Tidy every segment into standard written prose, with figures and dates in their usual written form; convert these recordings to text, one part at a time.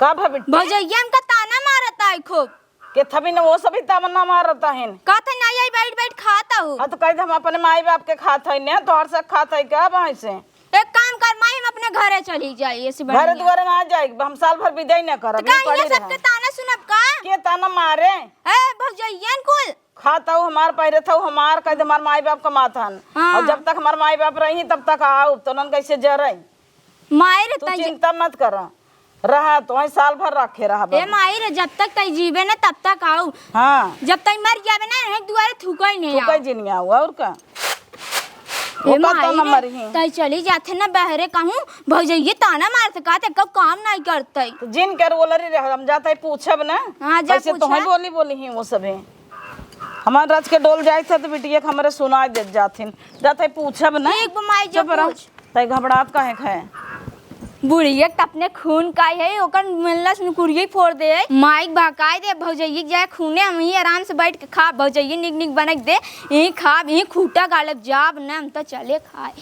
का भबिट्टी भौजैया हमका ताना मारता है खूब के थबी ने वो सभी तमन्ना मारता है कहता नहीं आई बैठ बैठ खाता हूँ। तो कह हम अपने माई बाप के खात है ने तोहर से खात है क्या भाई से एक काम कर माई हम अपने घरे चली जाइए ऐसे घर द्वारे ना जाए हम साल भर विदाई न करब तो कहीं सबके ताना सुनब का के ताना मारे ए भौजैया कुल खाता हूँ हमार पैरे था हमार कह हमार माई बाप का माथन और जब तक हमार माई बाप रही तब तक आओ तो नन कैसे जरई माई तू चिंता मत कर रहा तो साल भर रखे रहा ए माई रे जब तक तई जीवे ना तब तक आओ। हाँ जब तई मर जावे ना दुआरे थूकई नहीं थूकई जिनिया और का ए माई तई चली जाथे ना बहरे कहूं भौजैया ताना मारते कहते कब काम नहीं करते तो जिन कर बोलरी रे हम जाते पूछब ना हां जा कैसे तोहे बोली बोली ही वो सबे हमार राज के डोल जाए थे तो बिटिया हमरे सुनाई दे जाथिन जाते पूछब ना एक माई जब पूछ तई घबरात काहे खाए बुढ़िया अपने खून का है ओकर मिलस नुकुरिये फोड़ दे माइक भकाय दे भौजैया जाए खूने हम ही आराम से बैठ के खा भौजैया निक निक बनक दे यही खा यही खूटा गालब जाब ना हम तो चले खाए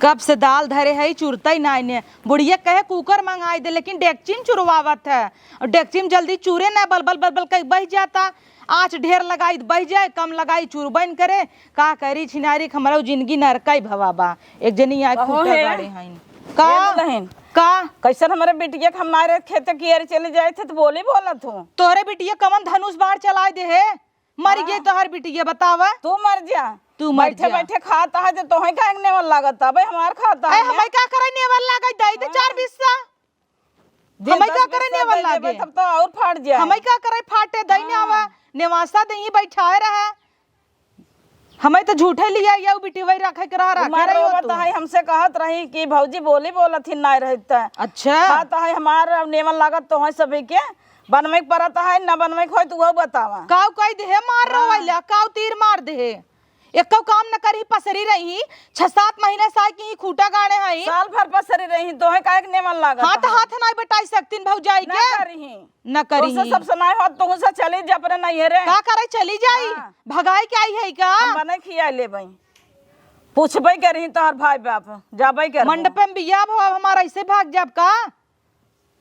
कब से दाल धरे है चुरता ही ना ने बुढ़िया कहे कुकर मंगाई दे लेकिन डेक्चिन चुरवावत है और डेक्चिन जल्दी चूरे ना बल बल बल बल कहीं बह जाता आँच ढेर लगाई बह जाए कम लगाई चूरबन करे का करी छिनारी हमारा जिंदगी नरकाई भवाबा एक जनी आई खूटा गाड़ी है का बहन का कैसन हमारे बिटिया के हमारे खेत की अरे चले जाए थे तो बोली बोलत हूँ तोहरे बिटिया कवन धनुष बाढ़ चलाए दे है मर गई तोहर बिटिया बतावा तू मर जा तू मर बैठे बैठे खाता है तो तोहे का नेवल लागत है भाई हमार खाता है हमें का करे नेवल लागे दई दे 4 बिस्सा हमें का करे नेवल लागे तब तो और फाट जाए हमें का करे फाटे दई ने आवा नेवासा दही बैठाए रहा हमें तो झूठे लिया या बिटी वही रखे के रहा रखे बता है हमसे कहत रही कि भौजी बोली बोलत ही नहीं रहता अच्छा खाता है हमार नेवल लागत तो है सभी के बनवे पड़ता है न बनवे हो तो वो बतावा काव कई दे मार रोवैला काव तीर मार दे एक काम न करी पसरी रही 6-7 महीने साल की खूटा गाड़े हई साल भर पसरी रही तो है काहे नेवल लागत हाथ हाथ नहीं बटाई सकतीन भौजाई के न करी तो सब सुनाई हो तो से चली जा पर नहीं रे का करे चली जाई भगाई के आई है का हम बने खिया लेबै पूछबै करही तोहर भाई बाप जाबै कर मंडप में बियाह हो हमारा ऐसे भाग जाब का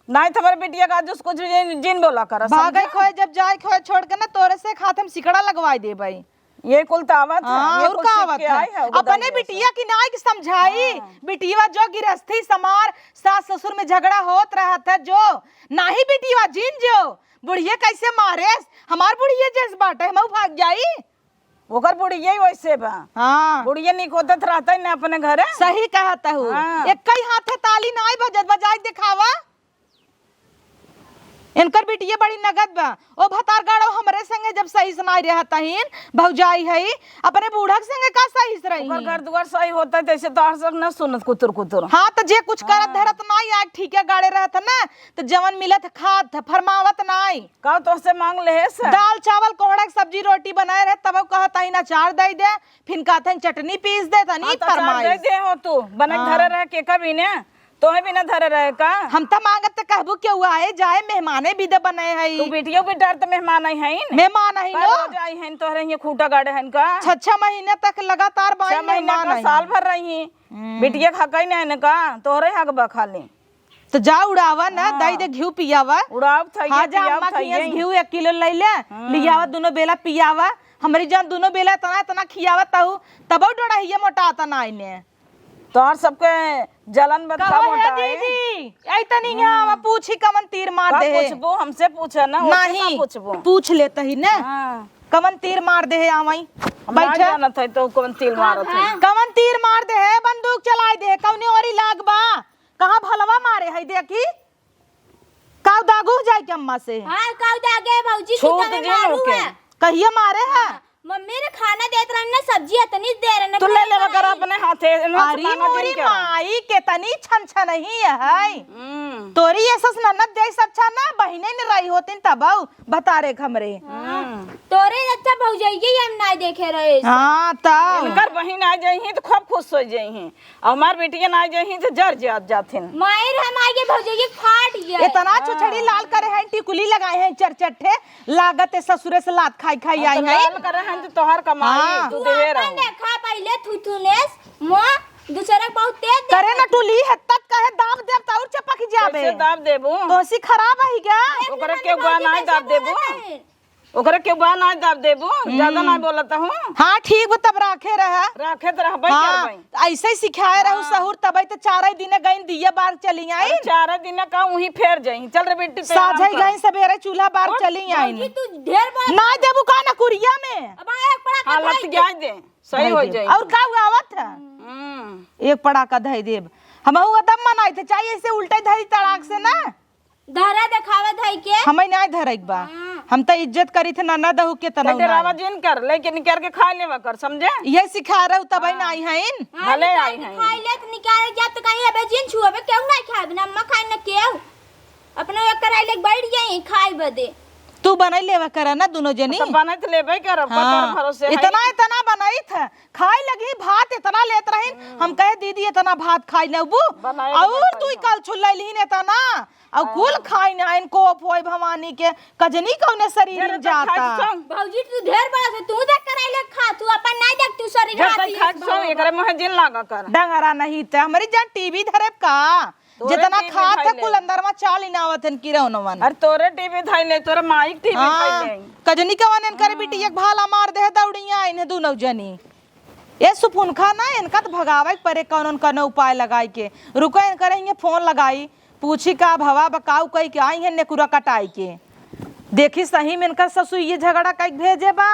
नहीं तो हमारे बिटिया का जो कुछ जिन बोला कर भागे खोए जब जाए खोए छोड़ के ना तोरे से खाते में सिकड़ा लगवाई दे भाई ये कुल तावत है और कावत है अपने बिटिया की नाई की समझाई बिटिया जो गिरस्थी समार सास ससुर में झगड़ा होत रहा था जो नाही बिटिया जिन जो बुढ़िया कैसे मारे हमार बुढ़िया जैस बाटे हम भाग जाई ओकर बुढ़िया ही वैसे बा हां बुढ़िया निक होत रहता है ना अपने घरे सही कहता हूं एक कई हाथे ताली नाई बजत बजाई दिखावा इनकर बिटिया बड़ी नगद बा ओ भतार गाड़ो हमरे संगे जब सही सुनाई रहता हिन भौजाई है अपने बूढ़ा संगे का सही से रही घर दुआर सही होता तैसे तो सब न सुनत कुतुर कुतुर हां तो जे कुछ करत धरत नहीं आज ठीक है गाड़े रहत ना तो जवन मिलत खात फरमावत नहीं का तो से मांग ले दाल चावल कोहड़ा सब्जी रोटी बनाए रहे तब कहता ही ना चार दे दे फिर कहता चटनी पीस दे तनी फरमाए दे हो तू बने धरे रह के कभी ने तोहे भी ना धरे रहे का हम तो मांगत त कहबू क्यों आए जाए मेहमाने भी दे बने है तू बेटियों भी डर तो मेहमान आई है मेहमान आई नो आई है तोहरे ये खूटा गाड़े हैं का 6 महीने तक लगातार बाई मेहमान आई साल भर रही बेटिया खाकई नहीं का तोहरे हक बा खाली तो जा उड़ावा ना दई दे घी पियावा उड़ाव थई हां जा अम्मा के घी 1 किलो ले ले लियावा दोनों बेला पियावा हमारी जान दोनों बेला तना तना खियावा ताऊ तब डोड़ा हिया मोटा ता ना आइने तोहर सबके जलन बता मोटा है दीदी आई तनी यहां पूछी कमन तीर मार दे पूछबो हमसे पूछे ना नहीं पूछबो पूछ लेते ही ना कमन तीर मार दे है आवई बैठे जाना था तो कमन तीर मारत है कमन तीर मार दे है बंदूक चलाए दे कौने औरी लागबा कहां भलवा मारे है देखी काव दागू जाए के अम्मा से हां काव दागे भौजी की मारू है कहिए मारे है मम्मी ने खाना देत रहने सब्जी इतनी देर ने तू ले ले वगर अपने हाथे अरे मोरी माई के तनी छन नहीं है तोरी ऐसा ननद जैसा अच्छा ना बहिने ने रही होतिन तब बता रे हमरे तोरे अच्छा भौजैया हम ना देखे रहे हां ता इनकर बहिन आ जाई तो खूब खुश हो जाई और हमार बेटिया ना जाई तो जर जाथिन मायर हम आगे भौजैया फाट गया इतना छुछड़ी लाल करे हैं टिकुली लगाए हैं चरचट्ठे लागत है ससुरे से लात खाई खाई आई है लाल करे हैं तो तोहर कमाई तू देवे रहो देखा पहले थुथुनेस मो दूसरा बहुत तेज करे ना टुली है तब कहे दाब देव और चपक जा बे कैसे दाब देबू तो सी खराब है क्या ओकरे के बा ना दाब देबू ओकरे के बा ना दाब देबू ज्यादा ना बोलता हूँ हाँ ठीक बा तब राखे रहा राखे तो रहबै हाँ करबै ऐसे ही सिखाए रहू सहूर तब तो 4 दिन गई दिया बार चली आई 4 दिन का वहीं फेर जाई चल रे बेटी पे आराम साझे कर। गई सवेरे चूल्हा बार चली आई भौजी तू ढेर बड़ा ना देबू का ना कुरिया में अब एक पड़ा हालत जाय दे सही हो जाई और का आवत है एक पड़ाका धई देब हमहू एकदम मनाई थे चाहिए ऐसे उल्टे धरी तड़ाक से ना धरा देखावे धई के हमें नहीं धरक बा हम तो इज्जत करी थे ना दहू के तना डरावा जिन कर लेकिन कर के खा लेवा कर समझे ये सिखा रहू तब ना आई हईन भले आई हैं खाई ले तो निकाल जा तो कहीं अबे जिन छुअबे केहू नहीं खाए ना अम्मा खाए ना केहू अपने एक कराई ले बैठ जाई खाई बदे तू बनाई लेवा करा ना दोनों जनी तो बनत लेबै कर पतर भरोसे है। इतना बनाई था खाई लगी भात इतना लेत रही हम कहे दीदी इतना भात खाई लेबू बनाए और तू कल छुल्लैली ने इतना और कुल खाई ना इनको फोय भवानी के कजनी कौने शरीर में जाता भौजी तू ढेर बड़ा से तू देख कराई ले खा तू अपन नहीं देख तू शरीर खाट सो एकरे मुंह जिन लागा कर डंगरा नहीं था हमारी जान टीवी धरे का जितना खात है कुल अंदर में चाल ही ना आवतन की रौनवन अरे तोरे टीवी धाई ले तोरे माइक टीवी धाई ले कजनी कवन इनकर बेटी एक भाला मार दे दौड़िया इन्हें दोनों जनी ये सुपुनखा ना इनका तो भगावे परे कौन कौन उपाय लगाई के रुको इनकर ये फोन लगाई पूछी का भवा बकाऊ कई के आई है नेकुरा कटाई के देखी सही में इनकर ससुर ये झगड़ा कई भेजे बा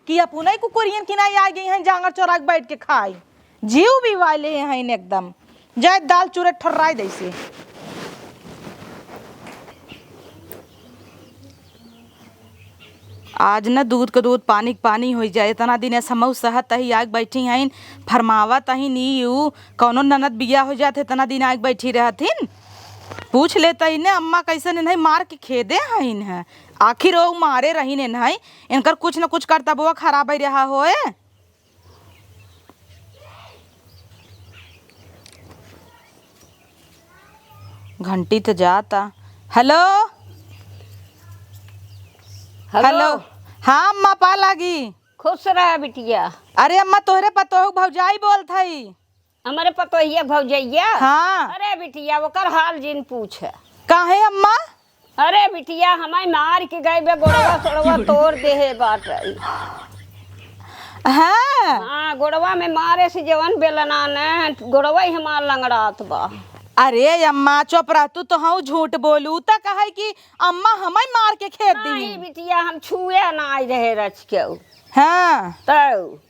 कि अपने कुकुरियन की नहीं आ गई हैं जांगर चौरा के बैठ के खाई जीव भी वाले हैं एकदम जाए दाल चूरे ठर्राई दैसे आज न दूध के दूध पानी के पानी हो जाए इतना दिन समऊ सहत ही आग बैठी हईन फरमावत ही नी यू कौनो ननद बिया हो जाते इतना दिन आग बैठी रहथिन पूछ लेता ही ने अम्मा कैसे नहीं मार के खेदे हईन है आखिर वो मारे रही ने नहीं इनकर कुछ न कुछ करता बुआ खराब ही रहा होए घंटी तो जाता हेलो हेलो हाँ अम्मा पा लागी खुश रहा बिटिया अरे अम्मा तोहरे पतोह भौजाई बोल थई हमारे पतोहिया भौजैया हाँ अरे बिटिया ओकर हाल जिन पूछ काहे अम्मा अरे बिटिया हमारी मार के गए बे गोड़वा सोड़वा तोड़ दे है बाट हाँ हाँ गोड़वा में मारे से जवन बेलना ने गोड़वा ही हमार लंगड़ात बा अरे अम्मा चुप रह तू तो हाँ झूठ बोलू त कहे कि अम्मा हमें मार के खेत नहीं दी बिटिया हम छुए ना आई रहे रच के हाँ तो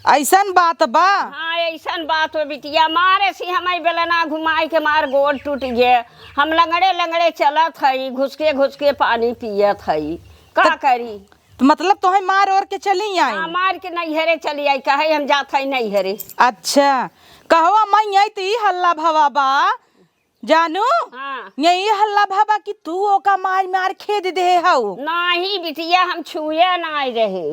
ऐसन बात बा हाँ ऐसन बात हो बिटिया मारे से हमारी बेलना घुमाई के मार गोड़ टूट गए हम लंगड़े लंगड़े चलत हई घुस के पानी पियत हई का करी तो मतलब तुम्हें मार और के चली आई हाँ मार के नहीं हरे चली आई कहे हम जात हई नहीं हरे अच्छा कहो अम्मा यही ती हल्ला भवा बा जानू हाँ यही हल्ला भवा कि तू ओका मार मार खेद दे हऊ नहीं बिटिया हम छुए ना आई रहे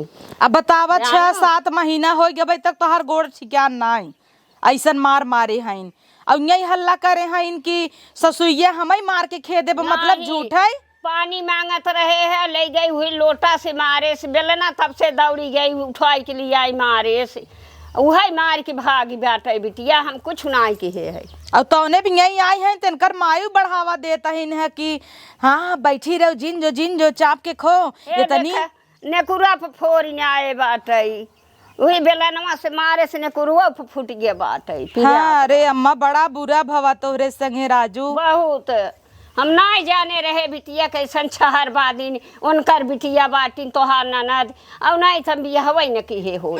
अब बतावा जानू। 6-7 महीना हो गए तक तो हर गोड़ ठिकान नहीं ऐसन मार मारे हईन और यही हल्ला करे हईन कि ससुइया हमें मार के खेदे मतलब नहीं। झूठ है पानी मांगत रहे है ले गई हुई लोटा से मारे से बेलना तब से दौड़ी गई उठाई के लिए आई मारे से वही मार के भागी बाटे बिटिया हम कुछ नहीं कहे है और तौने भी यही आई हैं तिनकर मायू बढ़ावा देता है कि हाँ बैठी रहो जिन जो चाप के खो इतनी नेकुरा पे फोरी आए बाटे वही बेलनवा से मारे से नेकुरुआ पे फूट गए बाटे हाँ अरे अम्मा बड़ा बुरा भवा तोहरे संगे राजू बहुत हम नहीं जाने रहे बिटिया कैसन छहर बादिन उनकर बिटिया बाटिन तोहार ननद और नहीं थम बिया हवई न की हो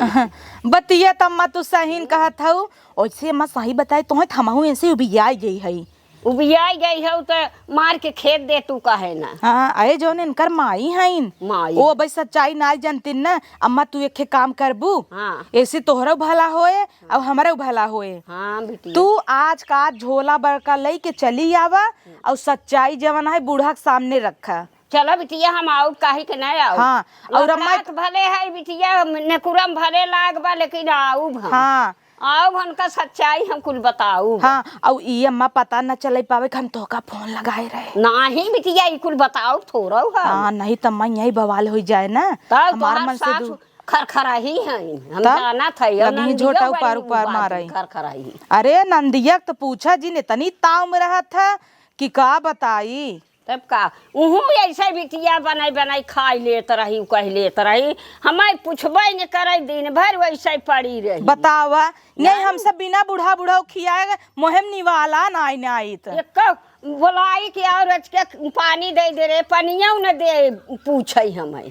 बतिया तम्मा तू सहीन कहत हऊ ओसे अम्मा सही बताए तुम्हें थमाहू ऐसे उबियाई गई है उबियाई गई हो तो मार के खेत दे तू कहे ना हाँ अरे जो इनकर माई हईन माई ओ भाई सच्चाई ना जानती न अम्मा तू एक काम करबू हाँ ऐसे तोहरा भला होए और हमारा भला होए हाँ बिटिया तू आज का झोला बड़का लई के चली आवा और सच्चाई जवन है बूढ़ा के सामने रखा चलो बिटिया हम आओ काहे के नहीं आओ हाँ और अम्मा भले है बिटिया नेकुरम भले लाग बा लेकिन आओ हाँ आओ उनका सच्चाई हम कुल बताऊ हाँ और ये अम्मा पता न चले पावे कि हम तोहका फोन लगाए रहे नहीं बिटिया ई कुल बताओ थोड़ा हाँ नहीं तो अम्मा यही बवाल हो जाए ना तब हमार तोहर मन से सास दूर खरखरा ही है हम तब? जाना था लगी झोटा ऊपर ऊपर मारई। खरखरा ही अरे नंदिया तो पूछा जी ने तनी ताव में रहा था कि का बताई। तब का उहू ऐसे बिटिया बनाई बनाई खाई लेत रही कह लेत रही, हमें पूछबे न करे दिन भर वैसे पड़ी रही। बतावा नहीं हमसे बिना बूढ़ा बूढ़ा खियाए मोहम निवाला नाई नाई तो एक बोलाई कि और रच के पानी दे दे रे, पनिया न दे पूछे हमें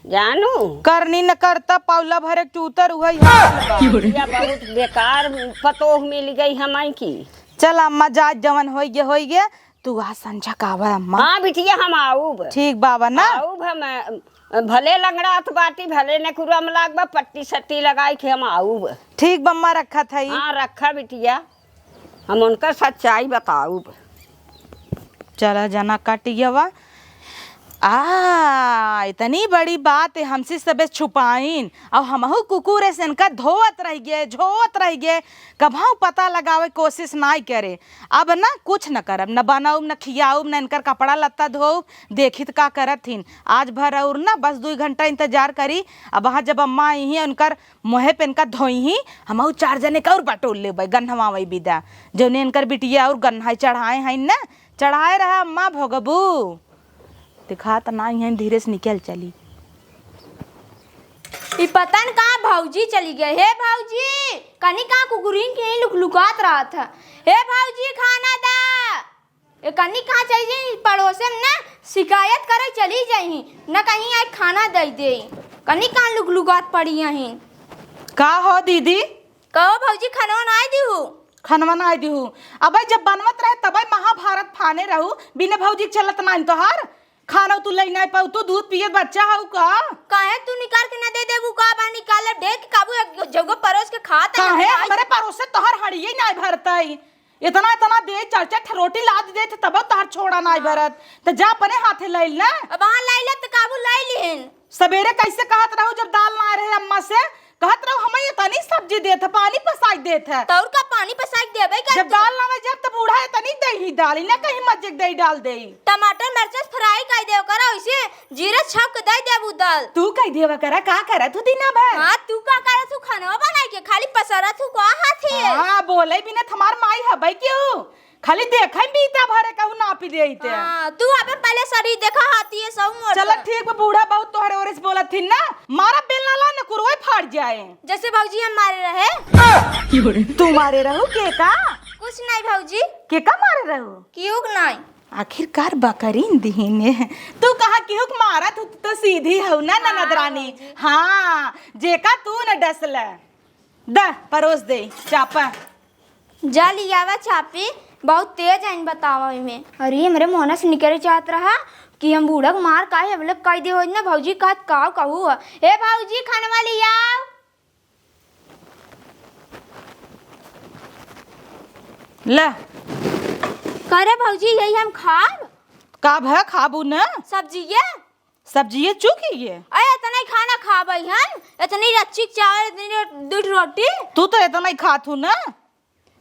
जानू करनी न करता पौला भरे टूतर हुआ बिटिया बहुत बेकार पतोह मिल गई हमें की। चल अम्मा जा जवन हो गए तू आ संझा कावर अम्मा। हाँ बिटिया हम आऊब ठीक बाबा ना आऊब हम भले लंगड़ात बाटी भले न कुरम लागबा पट्टी सट्टी लगाई के हम आऊब। ठीक बम्मा रखा था हाँ रखा बिटिया हम उनका सच्चाई बताऊब। चला जना काटियवा इतनी बड़ी बात है हमसे सबे छुपाइन और हमहू कुकुर से इनका धोवत रह गए झोवत रह गए कभाऊ पता लगावे कोशिश नाई करे। अब ना कुछ न करब न बनाऊब न खियाऊब न इनकर कपड़ा लत्ता धोऊब देखित का करत हिन आज भर और ना बस 2 घंटा इंतजार करी। अब वहाँ जब अम्मा आई ही उनकर मोहे पे इनका धोई ही हमहू 4 जने का और बटोल ले गन्हवा वही विदा जौने इनकर बिटिया और गन्हा चढ़ाए हैं ना चढ़ाए रहा अम्मा भोगबू दिखा तो ना यहाँ धीरे से निकल चली। ई पता न कहाँ भौजी चली गए। हे भौजी कनी कहाँ कुकुरीन के लुकलुकात रहा था। हे भौजी खाना दा। ये कनी कहाँ चली जाई पड़ोसे में ना शिकायत करे चली जाई न कहीं आज खाना दे दे कनी कहाँ लुकलुकात पड़ी यहीं। का हो दीदी कहो भौजी खाना ना दी खनवा ना दी हूँ अब जब बनवत रहे तब महाभारत फाने रहू बिना भौजी चलत ना तोहार खाना तू ले नहीं पाऊ तू दूध पिए बच्चा हऊ का काहे तू निकाल के ना दे देबू का बा निकाल दे के काबू जगह परोस के खाता काहे हमारे परोसे तोहर हड़िए नहीं भरतई इतना इतना दे 4 रोटी लाद दे तब तोहर छोड़ा नहीं भरत तो जा अपने हाथे ले ना। अब वहां लाइले तो काबू लाई लिहन सवेरे कैसे कहत रहू जब दाल ना रहे अम्मा से कहत रहू हमें इतनी सब्जी देत है पानी पसाई देत है तौर का पानी पसाई देबे का जब दाल ना जब तो बूढ़ा इतनी दही डाली ना कहीं मज्जिक दही डाल दे टमाटर मिर्च फ्राई कर देव करा वैसे जीरा छक के दे देबू दाल तू कह देवा करा का करा तू दिना भर। हां तू का करे तू खाना बनाई के खाली पसरा तू का हाथी हां बोले बिना हमार माई हबै क्यों खाली देखै बीता भरे कहू ना पी देते। हां तू अबे पहले शरीर देखा हाथी है सब मोर चल ठीक बा बूढ़ा बहुत तोहरे ओरे से बोलत थी ना मारा बेलना ला न कुरवे फाड़ जाए जैसे भौजी हम मारे रहे तू मारे रहू के का कुछ नहीं भौजी के का मारे रहू क्यों नहीं आखिरकार बकरीन दीने तू कहा कि हुक मारा तू तो सीधी हो ना ननदरानी। हाँ जेका तू न डसला द परोस दे चापा जा लियावा छापी बहुत तेज है बतावा में। अरे मेरे मोहना से निकल चाहत रहा कि हम बूढ़ा को मार काहे अब लोग कह दे हो ना भौजी का काव कहू हे भौजी खाने वाली आओ ले करे भौजी यही हम खाब का भा खाबू न सब्जी चूकी ये अरे इतना ही खाना खाबै हम इतनी रच्ची चावल इतनी दूध रोटी तू तो इतना ही खात हूँ ना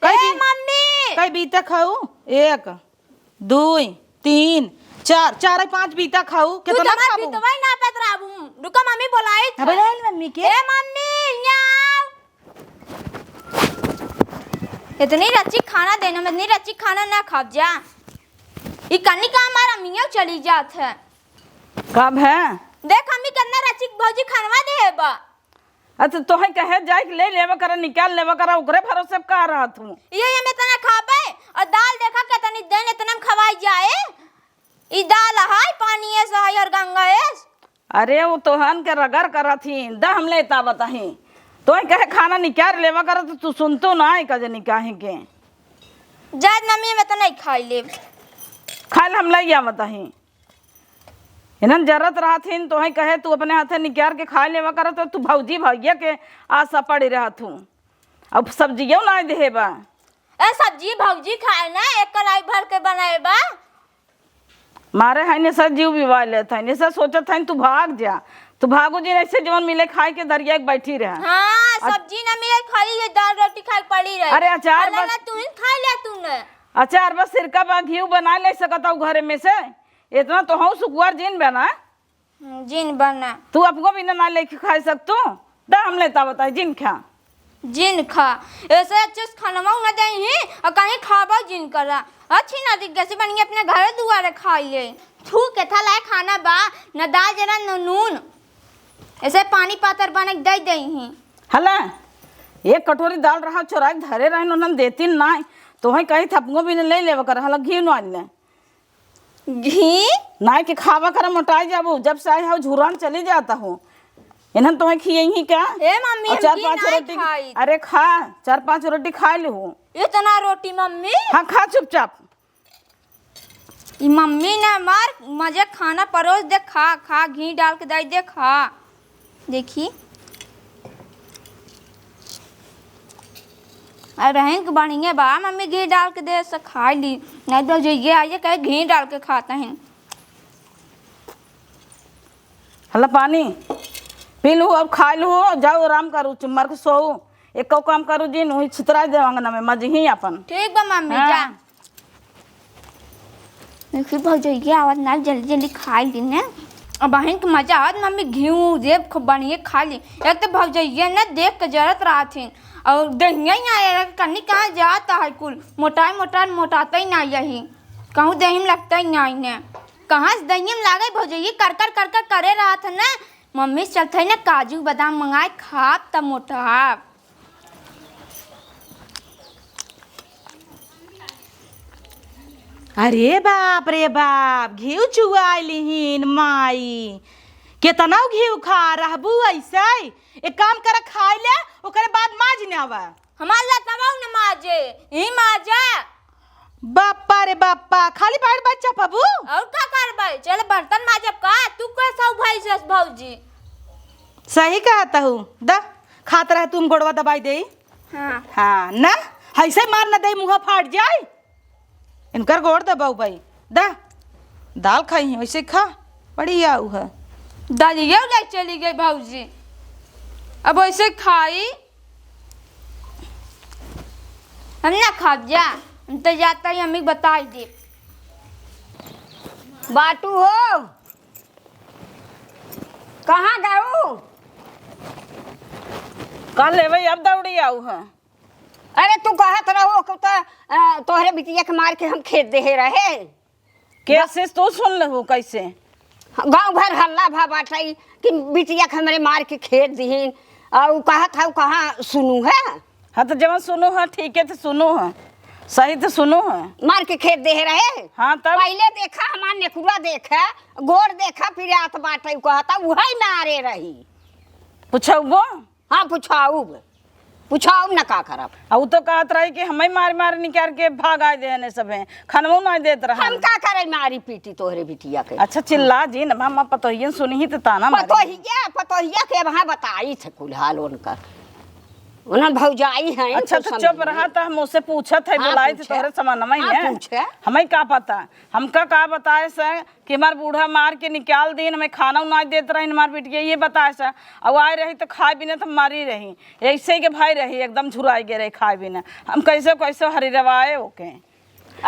ए मम्मी कई बीता खाऊ 1 2 3 4 5 बीता खाऊ कितना खाबू तू तो ना पतराबू रुको मम्मी बुलाई अब ले मम्मी के ए मम्मी न्याव इतनी रच्ची खाना देना में इतनी रच्ची खाना ना खाब जा ई कन्नी का हमारा मियां चली जात है कब है देख हमी कितना रच्ची भौजी खानवा देबा अच्छा तो है कहे जाए ले लेवा करा निकाल लेवा करा ओकरे भरोसे का रहा तू ये हम इतना खाबे और दाल देखा कितनी दिन इतना खवाई जाए ई दाल है पानी है सहाय और गंगा है। अरे वो तोहन के रगड़ करा थी द हम लेता बताही तो कहे खाना निकाल लेवा करा तो तू सुनतो ना है कजे निकाहे के जाद मम्मी में तो नहीं खाई ले खाल हम ले या बताही इन्हन जरूरत रहा थी तो है कहे तू अपने हाथे निकाल के खा लेवा करा तो तू भौजी भैया के आशा पड़ी रहा तू अब सब्जियों ना देबा ए सब्जी भौजी खाए ना एक कलाई भर के बनाएबा मारे है ने सर जीव विवाह लेता है ने सर सोचत है तू भाग जा तू भागो जी ऐसे जीवन मिले खाए के दरिया के बैठी रहा। हां सब्जी ना मिले खाली ये दाल रोटी खाए पड़ी रहे। अरे अचार बस तू खा ले तूने अचार बस सिरका बा घी बना ले सकता हूँ घर में से इतना तो हूँ सुकुआर जिन बना जिन बना तू अपको भी ना लेके खा सकतो दा हम लेता बता जिन खा जिन खा ऐसे अच्छे खाना ना दे ही और कहीं खाबा जिन करा अच्छी ना दिख कैसे बनी अपने घर दुआरे खाई ले। थू के था लाए खाना बा न दाल जरा न नून ऐसे पानी पातर बने दे दई ही। हला एक कटोरी दाल रहा चोरा के धरे रहे उन्होंने देती ना तो वही कही थपगो भी ले लेवा कर हला घी न ले घी ना के खावा कर मोटाई जाबू जब से आए हो झुरान चली जाता हूँ इन्हन तो खिए ही क्या ए मम्मी और हम चार घी पांच नहीं रोटी खाई। अरे खा 4-5 रोटी खा लू इतना रोटी मम्मी हाँ खा चुपचाप ई मम्मी ने मार मजे खाना परोस दे खा खा घी डाल के दे दे खा देखी रहें के बढ़िया बा मम्मी घी डाल के दे से खा ली नहीं तो जो ये आइए कहे घी डाल के खाते हैं। हला पानी पी लू अब खा लू जाओ आराम करू चुम्मर के सोऊ एक काम करू जी वही छितरा दे अंगना में मज ही अपन ठीक बा मम्मी हाँ। जा देखी भौजैया आवाज ना जल्दी जल्दी खा ली ने अब बहन के मजा आवत मम्मी घी दे खूब बढ़िया खा ली। एक तो भौजैया ने देख के जरत रहा थी और दहिया ही आया कहीं कहाँ जाता है कुल मोटाई मोटाता ही ना यही कहूँ दही में लगता ही नहीं ने कहाँ से दही में लागे भौजैया कर करे रहा था ना मम्मी चलते ना काजू बादाम मंगाए खाब तब मोटाब। अरे बाप रे बाप घी चुआलिहीन माई केतना घी खा रहबू ऐसे एक काम कर खाई ले ओकरे बाद माज ने आवा हमार लतवा न माजे ही माजा बाप्पा रे बाप्पा खाली बाहर बच्चा पबू और का करबै चल बर्तन माजब का तू कैसा भाई सस भौजी सही कहता हूँ दा खात रहे तुम गोड़वा दबाई दे हाँ हाँ ना ऐसे मार न दे मुँह फाट जाए इनकर गोड़ दबाऊ भाई दा दाल खाई है वैसे खा बड़ी आऊ है दादिया ले चली गई भौजी अब ऐसे खाई हम ना खा जा हम तो जाता ही हमें बताई दे बाटू हो कहाँ गऊ कल लेवे अब दौड़ी आऊ है अरे तू कहत रहो कि तोहरे बिटिया के मार के हम खेत दे रहे कैसे तो सुन ले कैसे गांव भर हल्ला भा बाटई कि बिटिया के हमरे मार के खेत दीन और कहत है कहाँ सुनू है हाँ तो जब सुनो है ठीक है तो सुनो है सही तो सुनो है मार के खेत दे रहे हाँ तब पहले देखा हमार नेकुरा देखा गोड़ देखा फिर आत बाटई कहता वही मारे रही पूछो वो हाँ पूछाऊ न का करब और तो कहत रही कि हमें मार निकाल के भाग आए देने सब खनमो नहीं देत रहा हम का करे मारी पीटी तोहरे बिटिया के अच्छा चिल्ला जी न मामा पतोहियन सुनी ही तो ताना मारी पतोहिया के वहाँ बताई थे कुल हाल उनकर उन्हें भौजाई हैं अच्छा तो चुप रहा था हम उससे पूछत है हाँ, बुलाई थे पूछे। तोहरे समान हाँ, में पूछे। हमें का पता हमका का बताए सर कि हमार बूढ़ा मार के निकाल दी हमें खाना उना देते रही हमार बिटिया ये बताए सर अब आए रही तो खाए बिना तो मारी रही ऐसे ही के भाई रही एकदम झुराई गे रही खाए बिना हम कैसे कैसे हरी रवाए ओके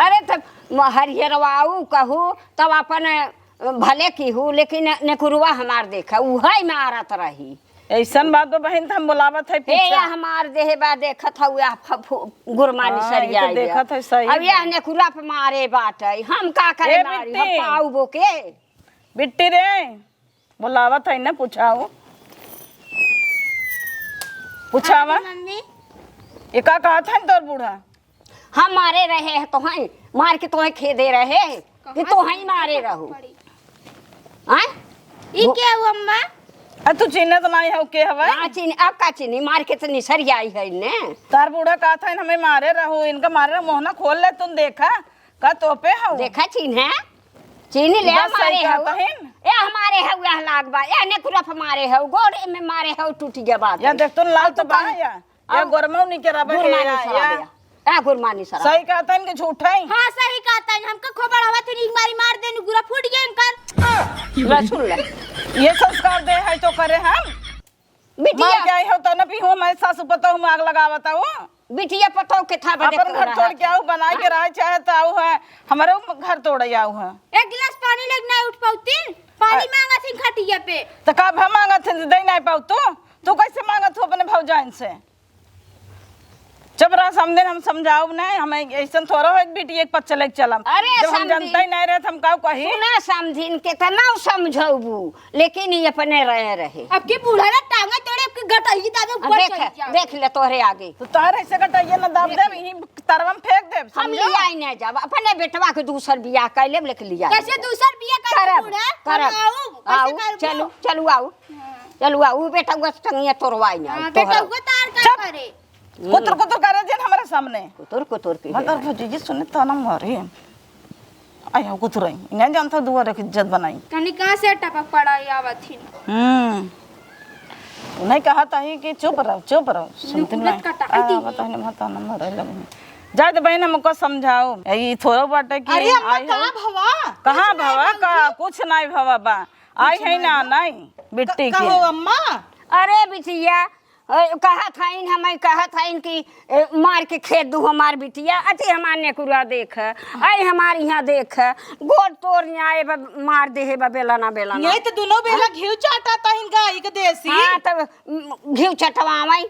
अरे तब हरिहरवाऊ कहू तब अपन भले की हूँ लेकिन नेकुरुआ हमार देखा वही मारत रही ऐसा बात तो बहन हम बुलावत है हे या हमार देहे बा देखत हउ या गुरमानी हाँ, सरिया ये तो देखत है सही अब यह नेकुरा पे मारे बाटई हम का करे ए, मारी बिट्टी। हम पाऊ बोके बिट्टी रे बुलावत है ना पूछाओ पूछावा मम्मी ये का कहा था तोर बूढ़ा हम मारे रहे हैं तो हैं मार के तो खे दे रहे कि तो हैं मारे रहो हैं ई क्या हुआ अम्मा तू चिन्ह तो नहीं है के हवा ना चीनी अब का चीनी मार के तो निसरिया आई है ने तार बूढ़ा कहा था हमें मारे रहो इनका मारे रहो मोहना खोल ले तुम देखा का तो पे हो देखा चीनी है चीनी ले बस सही मारे कहा हो था हिन। ए हमारे है यह लागबा या ने कुरफ मारे हो गोड़े में मारे हो टूट गया बात या देख तू लाल तो बा या गोरमौ नहीं के रबे गुरमानी या सरा ए गुरमानी सरा सही कहा था इनके झूठा ही हाँ सही कहता है हमका खोबड़ हवा थी एक बारी मार देने गुरा फूट गया इनकर ले सुन ले ये संस्कार दे है तो करे हम मार बिटिया गए हो तो न भी हो मैं सासू पतो हूं आग लगावता हो बिटिया पतो के था बड़े अपन घर तोड़ के आऊ बनाई के रह चाहे तो आऊ है हमारे घर तोड़ आऊ है एक गिलास पानी लेके नहीं उठ पाउतीन पानी मांगा थी खटिया पे तो का हम मांगत थे दे नहीं पाऊ तू कैसे मांगत हो अपने भौजाइन से चुप रहा, समझे हम समझाओ नहीं, हमें ऐसा थोड़ा हो एक बेटी एक पद चले चलम। अरे जब हम समझी। जानते ही नहीं रहे हम का कही। सुना समझिन कितना समझाबू लेकिन ये अपने रहे अब के बूढ़ा ना टांगा तोड़े आपके गटई दादा ऊपर देख चढ़ जाओ। देख ले तोहरे आगे तो तार ऐसे कटाइए ना दाब दे, यहीं तरवम फेंक दे। हम समझो? लिया ही नहीं जब अपने बेटवा के दूसर बियाह कैले लेके लिया कैसे दूसर बिया कर करब बूढ़ा करब आओ चलो चलो आओ चलो आओ बेटा बस टंगिया तोड़वाई ना बेटा वो तार का करे कुतर कुतर करे जे हमारे सामने। कुतुर के मतलब भौजी जी सुने तो ना मारे आया कुतर नहीं जानता दुआ रख इज्जत बनाई। कनी कहां से टपक पड़ा आवत थी उन्हें कहा था ही कि चुप रहो सुनते नहीं। बता नहीं मत ना मारे लगे जाए तो बहन हमको समझाओ ये थोड़ा बाटे कि अरे अम्मा कहाँ भवा कहाँ भवा का कुछ नहीं भवा बा आई है ना नहीं बिट्टी कहो की। अम्मा अरे बिटिया कहा था इन हमें कहा था इनकी मार के खेत दू हमार बिटिया अति हमारे कुरा देख आई हमारे यहाँ देख गोड़ तोड़ आए मार दे है बेला ना यही तो दोनों बेला घी चाटा था इनका गाय के देसी। हाँ तब घी चटवाई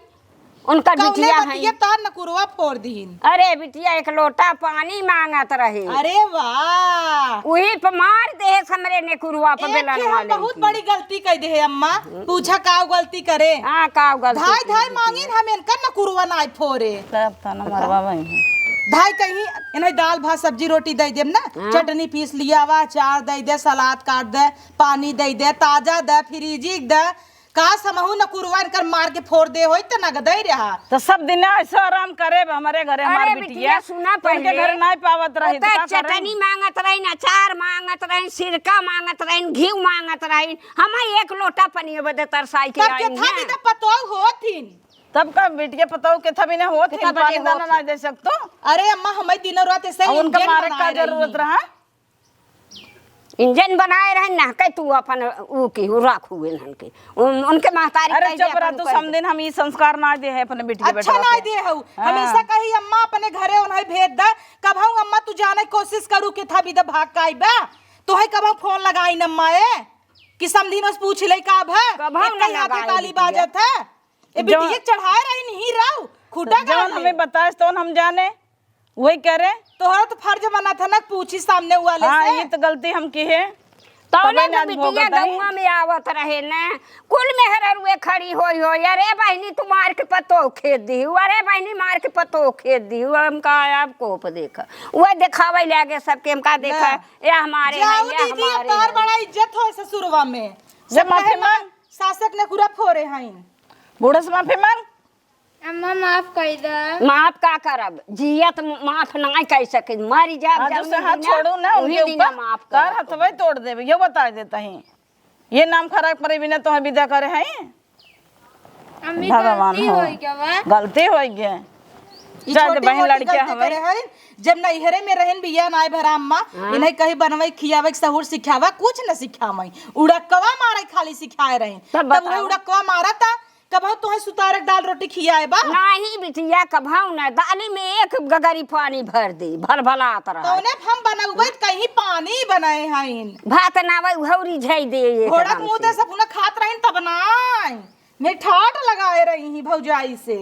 उनका बिटिया है। ये तार न कुरवा फोड़ दीन। अरे बिटिया एक लोटा पानी मांगत रहे अरे वाह वही पे मार दे हमरे ने कुरवा पे बेला एक हम वाले बहुत बड़ी गलती कर दे है अम्मा। पूछा का गलती करे हाँ का गलती धाई धाई मांगिन हम इनका न कुरवा ना फोड़े सब तना मरवा वही धाई कहीं इन्हें दाल भात सब्जी रोटी दे देम ना चटनी पीस लिया वा अचार दे दे सलाद काट दे पानी दे दे ताजा दे फ्रीजी दे का समहू न कुरवा कर मार के फोड़ दे होई त न गदई रहा। तो सब दिन ऐसा आराम करे हमारे घरे हमारे अरे बिटिया बिटिया सुना तो उनके पहले घर नहीं पावत रही तो का करें? चटनी मांगत रही अचार मांगत रही सिरका मांगत रही घी मांगत रही हम एक लोटा पनिया बदे तरसाई के तब के था कि त पतो होथिन तब का बिटिया पताओ के थभी ना होत कितना पानी बड़े दाना होत ना दे सकतो। अरे अम्मा हमें दिनों रात ऐसे और उनका इंजन मारे का बनाए जरूरत रही। रहा। इंजन बनाए रहे ना कह तू अपन ऊ की राखू के उनके महतारी अरे कह दे चुप रह अपन तू कर दे। समझिन हम ये संस्कार ना दे है अपने बेटी के अच्छा बेटा ना दे हूँ हमेशा कही अम्मा अपने घरे उन्हें भेज दे कब हूँ अम्मा तू जाने की कोशिश करू के था भी भाग का आईबा तो है कब फोन लगाई न अम्मा कि समधी में पूछ ले का भा कभू न लगाई ताली बिटिया। बाजत है ए बिटिया चढ़ाए रही नहीं राव खुदा का जब हमें बताए तो हम जाने वही करे। तोहरा तो फर्ज बना था ना पूछी सामने वाले हाँ से ये तो गलती हम की है। तो तबे ना ना तो बिटिया भोगत है। गौवा में आवत रहे ना कुल में हररुए खड़ी होई हो अरे बहनी तू मार के पतो खेत दी अरे बहनी मार के पतो खेत दी हम का आपको देखा वो दिखावे लागे सबके हम का देखा ये हमारे हैं, जाओ ये दीदी हमारे तार हैं। बड़ा इज्जत हो ससुरवा में जब माफी मांग शासक ने पूरा फोरे हैं बूढ़े से माफी मांग। अम्मा माफ कर दे माफ का करब जियत माफ ना कर सके मारी जा आज से हाथ छोड़ू ना उनके ऊपर माफ तार कर हथवे तोड़ देवे ये बता देता है। ये नाम खराब करे बिना तो विदा करे हैं। अम्मी भगवान गलती हो होई क्या वा गलती हो गया ई चाहे छोटी बहन मोटी लड़कियां गलती हमें करे हन जब नैहरे में रहन बिया नाय भरा अम्मा इन्हें कहीं बनवे खियावे सहूर सिखावा कुछ न सिखावई उड़कवा मारे खाली सिखाए रहन तब तब बताओ। वो उड़कवा मारा था कब तुहे सुतारक दाल रोटी खियाए बा नहीं बिटिया कभाऊ ना दाली में एक गगरी पानी भर दे भल भला तरह तौने हम बनउबै कहीं पानी बनाए हइन भात नावे उहौरी झई दे घोड़ा मुंह दे सब पुना खात रहन तब नाय मैं ठाट लगाए रही ही भौजाई से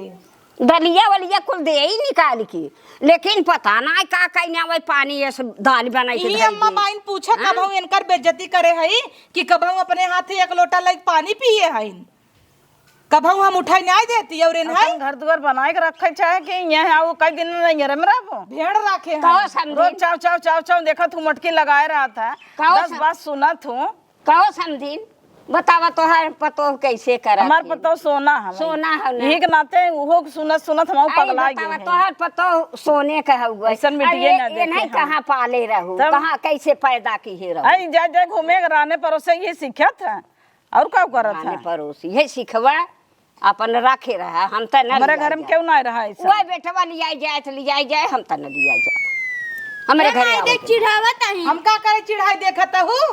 दलिया वलिया कुल दे ही निकाल के लेकिन पता ना का कहीं आवे पानी ये सब दाल बनाई के ई धई अम्मा दे। माइन पूछा कब हम इनकर बेइज्जती करे हई कि कब हम अपने हाथे एक लोटा लग पानी पिए हइन कब हम उठाई नहीं देती और इन अपन घर दुआर बनाए के रखे चाहे कि यहाँ आओ कई दिन नहीं रह रहो भेड़ रखे हैं कहो समझी रोज चाव चाव चाव चाव देखा तू मटकी लगाए रहा था कहो 10 बात सुना तू कहो समझी बतावा तो हर पतो कैसे करा हमार पतो सोना हम सोना है ना। यही के नाते वो सुनत सुनत हम पगला बतावा गए तो हर पतो सोने का हुआ ऐसन बिटिया ना ये देखे नहीं हम। कहाँ पाले रहू तब- कहाँ कैसे पैदा की है रहू आई जा जा घूमे रहने परोसे ये सीखा था और क्या करत खाने था पड़ोसी ये सिखवा अपन रखे रहा हम तो न हमारे लिया घर में जाए। क्यों नहीं रहा ऐसा वही बेटवा लिया जाए तो लिया जाए हम तो न लिया जाए हमारे घरे देख आवत है। चिढ़ावत है हम का करे चिढ़ाई देखत हूँ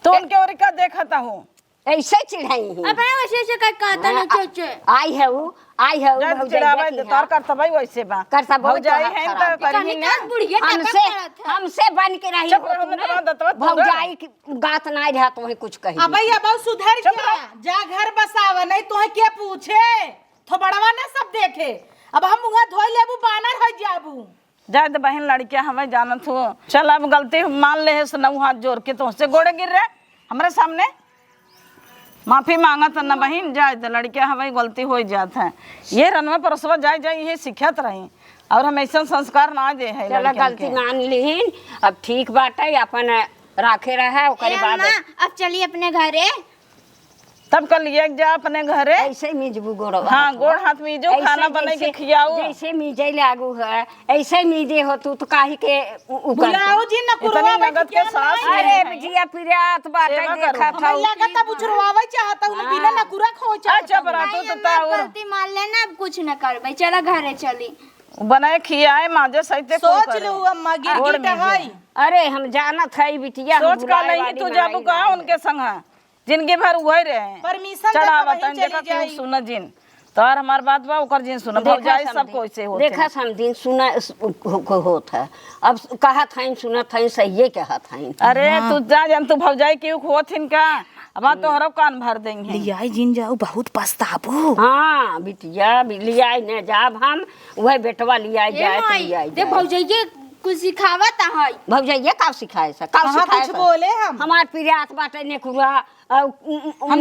तो उनके और का देखता हूँ ऐसे चिढ़ाई ही अपने वैसे से का कहता न चोचे आई है वो आई है वो जब भौजाइया चिढ़ावे की दे है। तार करता भाई वैसे बा करता बहुत भौजाई खराब है खराब। तो करी कहीं ना का बुढ़िया टपक हमसे करत है हमसे बन के रही चुप हो रहो, तूने। नहीं तो दतवा तोड़ा। भौजाई की गात नहीं रहा तो कहीं कुछ कही अब अब सुधर चुप गया जा घर बसावा नहीं तो क्या पूछे थोबड़वा ने सब देखे। अब हम मुंह धोई लेबू बानर हो जाबू। जाए तो बहन लड़कियां हमें जानत हो। चल अब गलती मान ले है सुनऊ हाथ जोड़ के तो उससे गोड़े गिर रहे हमारे सामने माफी मांगा तो न बहन जाए तो लड़कियां हमें गलती हो जात है। ये रनवा परसवा जाए जाए ये सिखत रही और हम ऐसा संस्कार ना दे है। चलो गलती मान लीन अब ठीक बात है अपन राखे रहा ओकरे बाद अब चलिए अपने घरे। तब कल लिए जा अपने घरे ऐसे मीजबू गोड़ हाँ गोड़ हाथ मीजो खाना बने के खियाओ। जैसे मीजे लागू है ऐसे मीजे हो तू तो काहे के बुलाओ जी न कुरवा नगद के साथ अरे बिटिया पिरात बाटे देखा था लगता बुझरवावे चाहता हूं बिना न कुरा खो चाहता। अच्छा बरातो तो ताऊ गलती मान लेना अब कुछ न करबे। चला घरे चली बनाए खियाए माजे सहित सोच लो अम्मा गिरगिट है। अरे हम जानत है बिटिया सोच का नहीं तू जाबू का उनके संग जिनके भर वही रहे परमिशन चढ़ावा तन देखा क्यों सुन जिन तोर हमार बात बा ओकर जिन सुन भौजाई सब कोई से होते देखा हम दिन सुना होत है अब कहा था सुना था सही कहा था। अरे तू जा जान तू भौजाई क्यों होथिन का अब तोहरा कान भर देंगे लियाई जिन जाओ बहुत पछताबू। हाँ बिटिया लिया न जाब हम वह बेटवा लिया जाए तो लिया दे भौजाई कुछ सिखावत है। भौजाइया का सिखाए सा का कहाँ सिखाए कुछ बोले हम हमार पिरात बाटे ने कुरा हम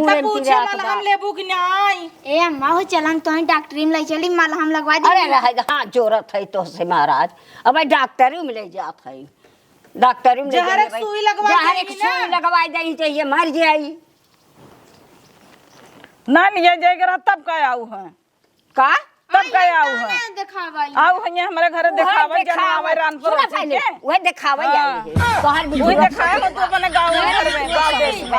तो पूछे मलहम लेबू कि नहीं। ए अम्मा हो चलन तो डॉक्टरी में ले चली मलहम लगवा दे। अरे रहेगा हाँ जोरत है तो से महाराज अब डॉक्टरी में ले जात है डॉक्टरी में जहर एक सुई लगवा दे चाहिए मर जाई ना लिया जाएगा तब का आऊ है का तब का आऊ है दिखावाई आऊ है हमारे घर दिखावा जना आवे रानपुर पहले वह दिखावा जाई तोहर वही दिखाए तो अपने गांव में गांव देश में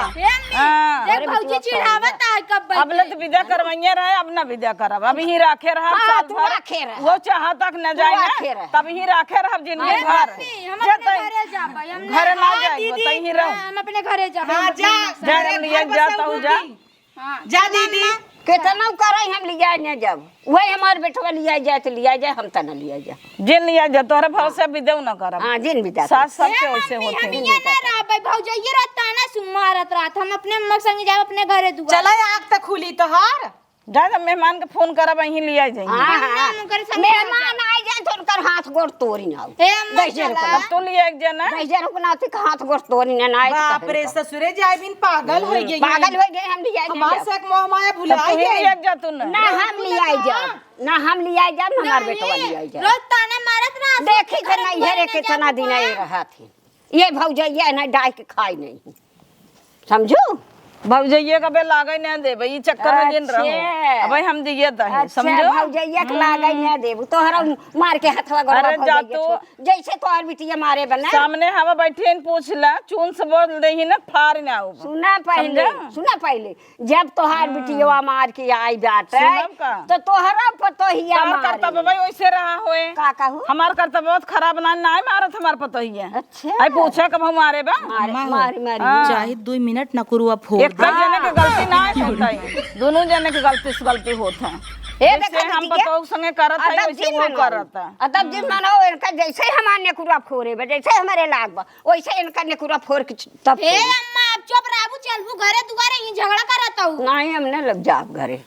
हां देख भौजी चिढ़ावत है कब अब ले तो विदा करवाइए रहे अब ना विदा करब अब ही राखे रहा साल तू भर राखे रह। वो चाह तक न जाए राखे ना रह। तब ही राखे रह जिंदगी भर हम अपने घरे जाबे। हम घर ना जाए तई ही रह हम अपने घरे जाबे। हाँ जा जा लिए जाता हूं जा जा दीदी कितना करे हम लिया न जब वही हमार बेटवा लिया जाए तो लिया जाए हम त न लिया जाए जिन लिया जा तोहरे भरोसे विदेव न करब हाँ दिन बिता सास सबके वैसे होते हम ये ना रहबे भौजाई रहता ना सुमारत रात हम अपने अम्मा संग जाब अपने घरे दुआ। चला आग तक खुली तोहार जा जब मेहमान के फोन करब यहीं लिया जाएंगे मेहमान आ जाए तो उनकर हाथ गोड़ तोड़ी ना ए अम्मा चला अब तू लिया एक जना पैसा रुकनाती का हाथ गोड़ तोड़ी ना आए बाप रे ससुरे जाए बिन पागल हो गई पागल हो गए हम लिया हमार से मोह माया तब भुला तू ही गई। लिया जा तू न ना हम लिया जा ना हम लिया जा हमार बेटवा लिया जा रोज ताना मारत रहा देखी थे नहीं हेरे कितना दिन आई रहा थी ये भौजैया ना डाल के खाई नहीं समझू भौजैया का बे लागई न दे भाई चक्कर में जिन रहो अच्छा। अब हम दिए त है अच्छा समझो भौजैया के लागई ना देबू तोहरा मार के हथवा गोड़ा अरे जा भौजैया तू। छो। जैसे तोहर बिटिया मारे बना सामने हवा बैठे न पूछला चून से बोल दे ही ना फाड़ ना आऊ सुना पहले जब तोहार बिटिया मार के आई बाटे सुनब का? तो तोहरा पतोहिया तार मार करतब भाई वैसे रहा होए का कहू हमार करतब बहुत खराब ना ना मारत हमार पतो ही है अच्छा आई पूछे कब हम मारे बा मारी चाहे 2 मिनट न कुरुआ फोड़ एक तो जने के गलती ना होता है दोनों जने के गलती से गलती होता है ए जैसे हम पतो संगे करत है वैसे वो करत है अदब जिन मानो इनका जैसे हमारे नेकुरा फोड़े बा जैसे हमारे लाग बा वैसे इनका नेकुरा फोड़ के तब ए अम्मा अब चुप रहबू चलबू घरे दुआरे ही झगड़ा करत हूं। नहीं हमने लग जाब घरे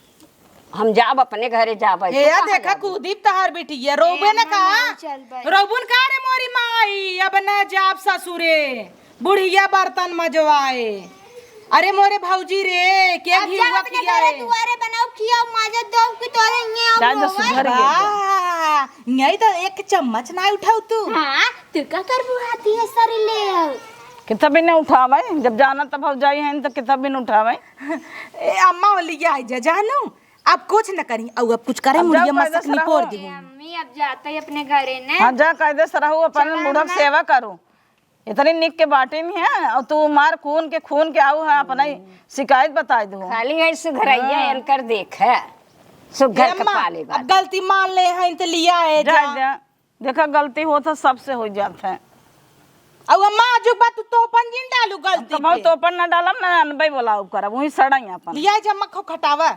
हम जाब अपने घरे जाब हे या देखा कुदीप तहार बिटिया रोबे न कहा चल बे रोबुन का रे मोरी माई अब न जाब ससुरे बुढ़िया बर्तन मजवाए। अरे मोरे भौजी रे क्या अब घी जब हुआ अपने किया घरे रे दुआरे बनाओ खियाओ माजत दो कि तोरे ये दादा सुधर गया नहीं तो एक चम्मच ना उठाऊ तू। हां तू का करबू हाथी है सर ले आओ कितना भी न उठावे जब जाना तब हो जाई है तो कितना भी न उठावे ए अम्मा वाली आई जा जानू अब कुछ न करी अब कुछ करे अब जाओ मुड़िया कायदा मसक से निपोर रहो। दी अम्मी अब जाता है अपने घरे ने हाँ जा कायदे से रहू अपन बूढ़ा की सेवा करू इतनी निक के बाटे नहीं है और तू मार खून के आऊ है अपना ही शिकायत बता दू खाली है सुघरैया इनकर देख है सुघर के पाले अब गलती मान ले हैं तो लिया है जा जा देखा गलती हो तो सबसे हो जाता है अब अम्मा आजू बात तू तोपन जिन डालू गलती तो बहुत ओपन ना डालम ना अनबई बोलाऊ करब वही सड़ाई अपन लिया जमक खो खटावा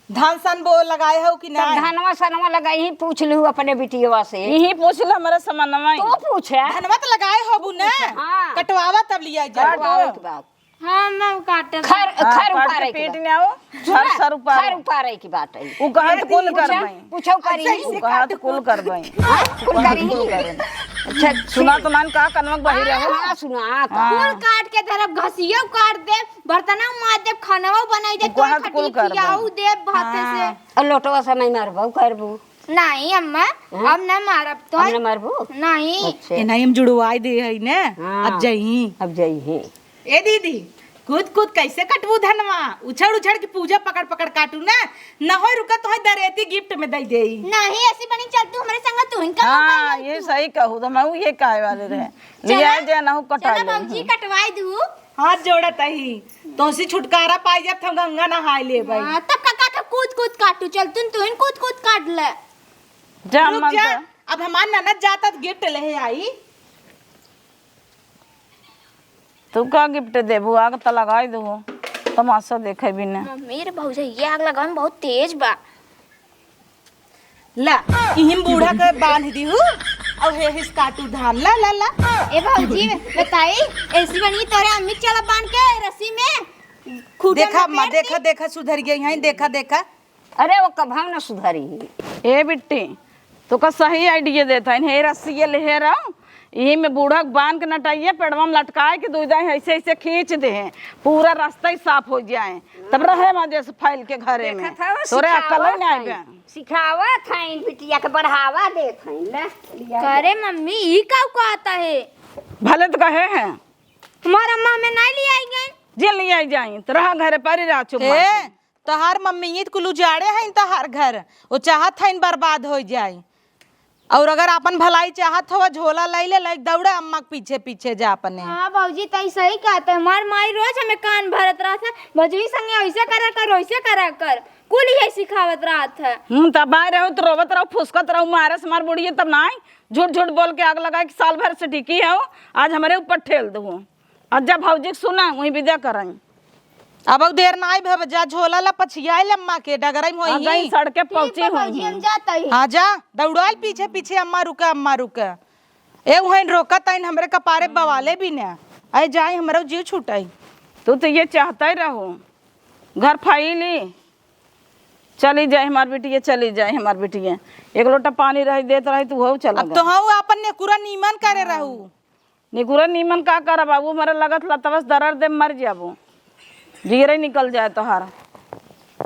धान सन बो लगाए हो कि नहीं धनवा सनवा लगाई ही पूछ लू अपने बिटिया से यही पूछ लो हमारे समन्वय तो पूछे धनवा तो लगाए हो बुने हाँ। कटवावा तब लिया जा कटवावे के बाद हाँ मैं काटे खर हाँ, खर काट उपारे के के पीट ने आओ सर सर ऊपर खर उपारे की बात है उ कहत कुल करबई पूछो करी उ कहत कुल करबई कुल करी कुल करे अच्छा सुना तो मान का कनवक बही रहो हाँ सुना फूल काट के तरफ घसियो काट दे बर्तनों मार दे खानाओ बनाई दे कुल हाथ कुल कर खियाऊ दे भाते से और लोटवा समय मारबो करबू नहीं अम्मा अब न मारब तो हमने मारबू नहीं अच्छा एनाई हम जुड़वाई दे है ने हाँ। अब जही अब जाई है ए दीदी कूद कूद कैसे कटबू धनवा उछड़ उछड़ के पूजा पकड़ पकड़ काटू ना न होय रुका तो दरेती गिफ्ट में दई देई नहीं ऐसी बनी चल तू हमारे संग तू इनका हाँ ये सही कहू तो मैं ये काहे वाले रहे लिया जे ना कटा चलो ले बाबूजी कटवाई दू हाथ जोड़त ही तो सी छुटकारा पाई जब हम गंगा नहाय ले भाई हाँ, तब का कूद कूद काटू चल तू इन कूद कूद काट ले जा रुक मन जा अब हमार ननद जाता गिफ्ट ले आई तू का गिफ्ट देबू आग त लगाई दो तमाशा देखे भी ना मेरे भौजा ये आग लगा में बहुत तेज बा ला इहिम बूढ़ा के बांध दी हूँ और हे हिस काटू धान ला ला ला ए भौजी बताई ऐसी बनी तोरे अम्मी चला बांध के रस्सी में खूंटे देखा में माँ पेड़ देखा देखा सुधर गई यहाँ देखा देखा अरे वो कभाव ना सुधारी ए बिट्टी तो का सही आइडिया देता है हे रस्सी ये ले रहा यही में बूढ़ा बांध के नटाइए पेड़वा में लटकाए के दो जाए ऐसे ऐसे खींच दे पूरा रास्ता ही साफ हो जाए तब रहे मजे से फैल के घरे में तोरे अकल ही नहीं आए सिखावा था इन बिटिया के बढ़ावा दे था ले लिया करे मम्मी ई का को आता है भले तो कहे हैं हमारा अम्मा में नहीं ले आई गई जे ले आई जाई तो रहा घरे पर ही रहा चुप ए तहार मम्मी ईद कुल उजाड़े हैं तहार घर वो चाहत है बर्बाद हो जाए और अगर अपन भलाई चाहत हो झोला लै ले लाइक दौड़े अम्मा के पीछे पीछे जा अपने हाँ भौजी तई सही कहते है हमार माई रोज हमें कान भरत रहा था भौजी संगे ऐसे करा कर वैसे करा कर कुल यही सिखावत रहा था तब आए रहो तो रोवत रहो फुसकत रहो मारे से मार बुढ़िए तब ना झूठ झूठ बोल के आग लगा कि साल भर से टिकी है आज हमारे ऊपर ठेल दो आज जब भौजी सुना वही विदा कराई अब देर ना आई जा झोला ला पछियाई अम्मा के डगराई गई मोई सड़के पहुंची भौजी हम जाता ही हाँ जा दौड़ाल पीछे पीछे अम्मा रुका ए वहीं रोका तइन हमरे कपारे बवाले भी ना आए जाए हमारा जीव छूटाई तू तो ये चाहता ही रहो घर फाइली चली जाए हमार बेटिया चली जाए हमार बेटिया एक लोटा पानी रही देत रही तू हो चला अब तो हाँ अपन नेकुरा नीमन करे रहू निकुरा नीमन का कर बाबू हमारे लगत ला तबस दर्द दे मर जाबू जीरे निकल जाए तोहार